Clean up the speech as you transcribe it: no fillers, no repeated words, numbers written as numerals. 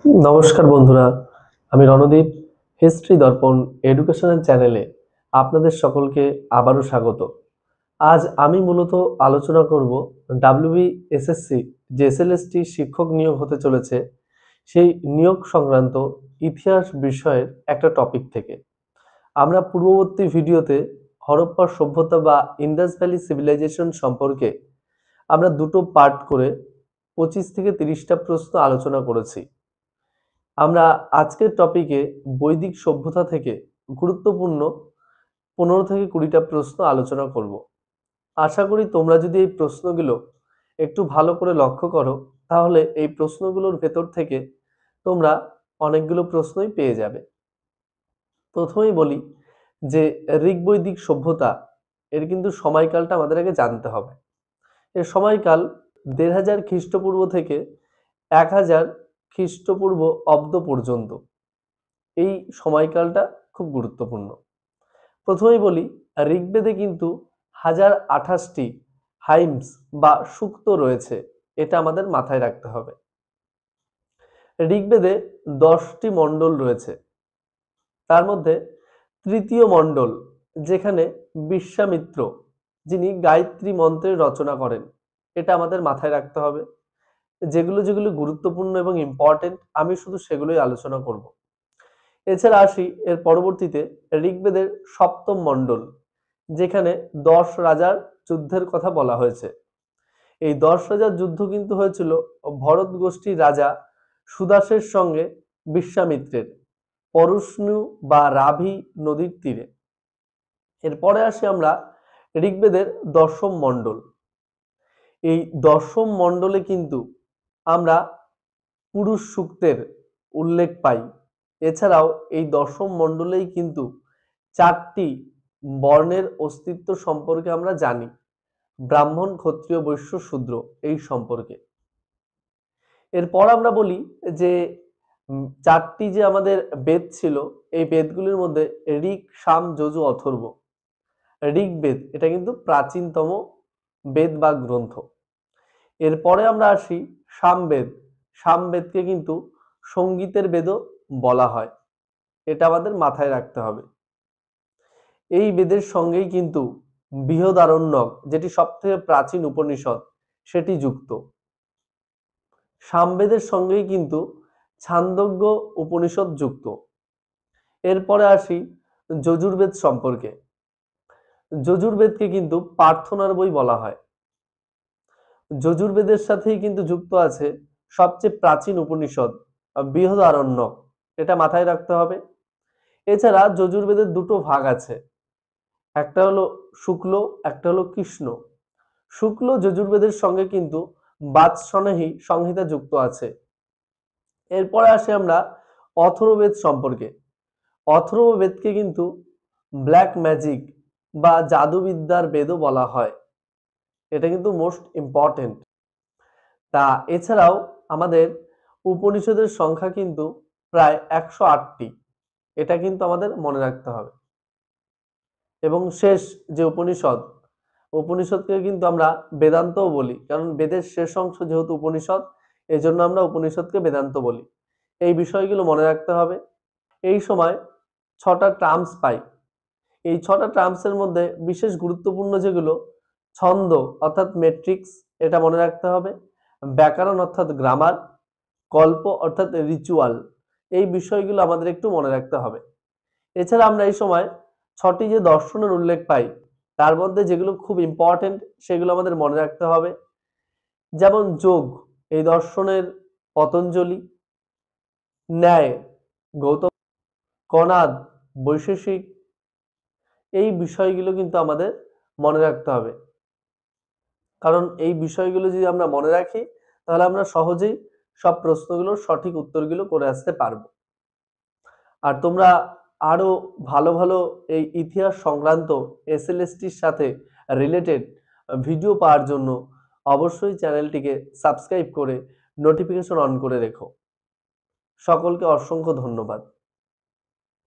নমস্কার বন্ধুরা, আমি রণদীপ। হিস্ট্রি দর্পণ এডুকেশনাল চ্যানেলে আপনাদের সকলকে আবারও স্বাগত। আজ আমি মূলত আলোচনা করব ডাব্লিউবিএসএসসি যে এসএলএসটি শিক্ষক নিয়োগ হতে চলেছে সেই নিয়োগ সংক্রান্ত ইতিহাস বিষয়ের একটা টপিক থেকে। আমরা পূর্ববর্তী ভিডিওতে হরপ্পা সভ্যতা বা ইন্ডাস ভ্যালি সিভিলাইজেশন সম্পর্কে আমরা দুটো পার্ট করে 25 থেকে 30টা প্রশ্ন আলোচনা করেছি। আমরা আজকের টপিকে বৈদিক সভ্যতা থেকে গুরুত্বপূর্ণ 15 থেকে 20টা প্রশ্ন আলোচনা করব। আশা করি তোমরা যদি এই প্রশ্নগুলো একটু ভালো করে লক্ষ্য করো তাহলে এই প্রশ্নগুলোর ভেতর থেকে তোমরা অনেকগুলো প্রশ্নই পেয়ে যাবে। প্রথমেই বলি যে ঋগ্বৈদিক সভ্যতা এর কিন্তু সময়কালটা আমাদের আগে জানতে হবে। এর সময়কাল 1500 খ্রিস্টপূর্ব থেকে 1000 খ্রিস্টপূর্ব অব্দ পর্যন্ত। এই সময়কালটা খুব গুরুত্বপূর্ণ। প্রথমেই বলি ঋগ্বেদে কিন্তু 1028টি হাইমস বা সূক্ত রয়েছে, এটা আমাদের মাথায় রাখতে হবে। ঋগ্বেদে 10টি মণ্ডল রয়েছে, তার মধ্যে তৃতীয় মণ্ডল যেখানে বিশ্বামিত্র যিনি গায়ত্রী মন্ত্রের রচনা করেন, এটা আমাদের মাথায় রাখতে হবে। যেগুলো যেগুলো গুরুত্বপূর্ণ এবং ইম্পর্টেন্ট আমি শুধু সেগুলোই আলোচনা করব। এছাড়া আসি এর পরবর্তীতে ঋগ্বেদের সপ্তম মণ্ডল যেখানে 10 রাজার যুদ্ধের কথা বলা হয়েছে। এই 10 রাজার যুদ্ধ কিন্তু হয়েছিল ভরত গোষ্ঠীর রাজা সুদাসের সঙ্গে বিশ্বামিত্রের পরশনু বা রাভি নদীর তীরে। এরপরে আসি আমরা ঋগ্বেদের দশম মণ্ডল। এই দশম মণ্ডলে কিন্তু আমরা পুরুষ সূক্তের উল্লেখ পাই। এছাড়াও এই দশম মণ্ডলেই কিন্তু 4টি বর্ণের অস্তিত্ব সম্পর্কে আমরা জানি, ব্রাহ্মণ, ক্ষত্রিয়, বৈশ্য, শূদ্র এই সম্পর্কে। এরপর আমরা বলি যে 4টি যে আমাদের বেদ ছিল, এই বেদগুলির মধ্যে ঋক, সাম, যজু, অথর্ব। ঋগ্বেদ এটা কিন্তু প্রাচীনতম বেদ বা গ্রন্থ। এরপরে আমরা আসি সামবেদ। সামবেদকে কিন্তু সঙ্গীতের বেদও বলা হয়, এটা আমাদের মাথায় রাখতে হবে। এই বেদের সঙ্গেই কিন্তু বৃহদারণ্যক যেটি সবথেকে প্রাচীন উপনিষদ সেটি যুক্ত। সামবেদের সঙ্গেই কিন্তু ছান্দোগ্য উপনিষদ যুক্ত। এরপরে আসি যজুর্বেদ সম্পর্কে। যজুর্বেদকে কিন্তু প্রার্থনার বই বলা হয়। যজুর্বেদের সাথেই কিন্তু যুক্ত আছে সবচেয়ে প্রাচীন উপনিষদ বৃহদারণ্যক, এটা মাথায় রাখতে হবে। এছাড়া যজুর্বেদের দুটো ভাগ আছে, একটা হলো শুক্ল, একটা হলো কৃষ্ণ। শুক্ল যজুর্বেদের সঙ্গে কিন্তু বাচসনেহি সংহিতা যুক্ত আছে। এরপরে আসি আমরা অথর্ববেদ সম্পর্কে। অথর্ববেদকে কিন্তু ব্ল্যাক ম্যাজিক বা জাদুবিদ্যার বেদও বলা হয়, এটা কিন্তু মোস্ট ইম্পর্টেন্ট। তা এছাড়াও আমাদের উপনিষদের সংখ্যা কিন্তু প্রায় 108টি, এটা কিন্তু আমাদের মনে রাখতে হবে। এবং শেষ যে উপনিষদকে কিন্তু আমরা বেদান্তও বলি, কারণ বেদের শেষ অংশ যেহেতু উপনিষদ, এই জন্য আমরা উপনিষদকে বেদান্ত বলি। এই বিষয়গুলো মনে রাখতে হবে। এই সময় 6টা টার্মস পাই। এই 6টা টার্মসের মধ্যে বিশেষ গুরুত্বপূর্ণ যেগুলো, ছন্দ অর্থাৎ মেট্রিক্স, এটা মনে রাখতে হবে। ব্যাকরণ অর্থাৎ গ্রামার, কল্প অর্থাৎ রিচুয়াল, এই বিষয়গুলো আমাদের একটু মনে রাখতে হবে। এছাড়া আমরা এই সময় 6টি যে দর্শনের উল্লেখ পাই, তার মধ্যে যেগুলো খুব ইম্পর্টেন্ট সেগুলো আমাদের মনে রাখতে হবে। যেমন যোগ, এই দর্শনের পতঞ্জলি, ন্যায় গৌতম, কণাদ বৈশেষিক, এই বিষয়গুলো কিন্তু আমাদের মনে রাখতে হবে। কারণ এই বিষয়গুলো যদি আমরা মনে রাখি তাহলে আমরা সহজেই সব প্রশ্নগুলোর সঠিক উত্তরগুলো করে আসতে পারবো। আর তোমরা আরো ভালো ভালো এই ইতিহাস সংক্রান্ত এসএলএসটির সাথে রিলেটেড ভিডিও পাওয়ার জন্য অবশ্যই চ্যানেলটিকে সাবস্ক্রাইব করে নোটিফিকেশন অন করে রেখো। সকলকে অসংখ্য ধন্যবাদ।